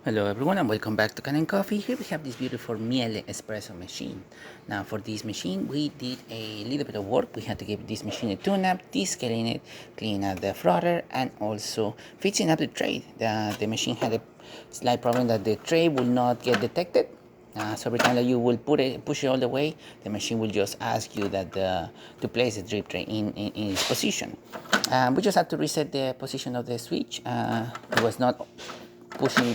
Hello everyone and welcome back to Kanen Coffee. Here we have this beautiful Miele espresso machine. Now for this machine we did a little bit of work. We had to give this machine a tune-up, descaling it, cleaning up the frother, and also fixing up the tray. The machine had a slight problem that the tray will not get detected. So every time that you will push it all the way, the machine will just ask you that to place the drip tray in its position. We just had to reset the position of the switch. It was not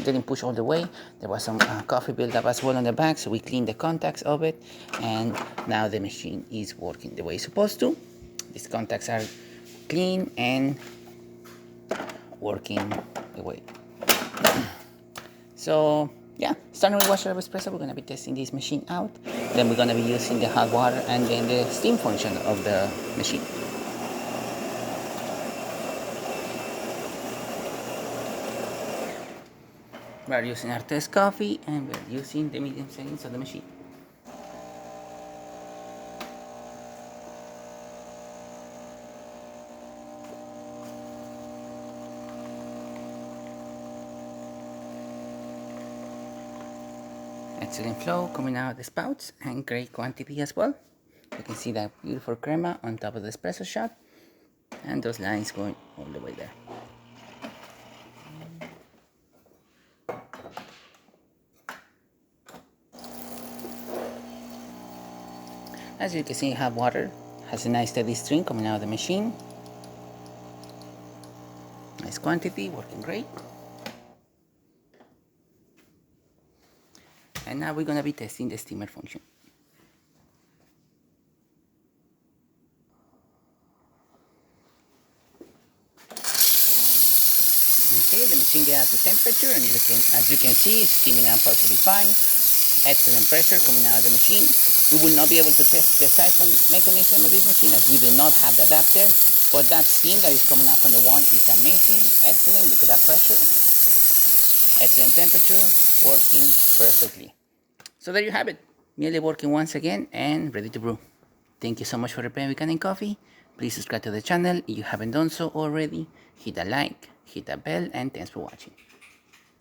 didn't push all the way. There was some coffee buildup as well on the back, so we cleaned the contacts of it, and now the machine is working the way it's supposed to. These contacts are clean and working the way. So yeah, starting with washer of espresso, we're going to be testing this machine out. Then we're going to be using the hot water and then the steam function of the machine. We're using our test coffee and we're using the medium settings of the machine. Excellent flow coming out of the spouts and great quantity as well. You can see that beautiful crema on top of the espresso shot and those lines going all the way there. As you can see, hot water has a nice steady stream coming out of the machine. Nice quantity, working great. And now we're going to be testing the steamer function. Okay, the machine gets the temperature, and as you can see, it's steaming out perfectly fine. Excellent pressure coming out of the machine. We will not be able to test the siphon mechanism of this machine as we do not have the adapter, but that steam that is coming out from the wand is amazing. Excellent. Look at that pressure. Excellent temperature, working perfectly. So there you have it. Miele working once again and ready to brew. Thank you so much for replaying with Kanen Coffee. Please subscribe to the channel if you haven't done so already. Hit a like, hit a bell, and thanks for watching.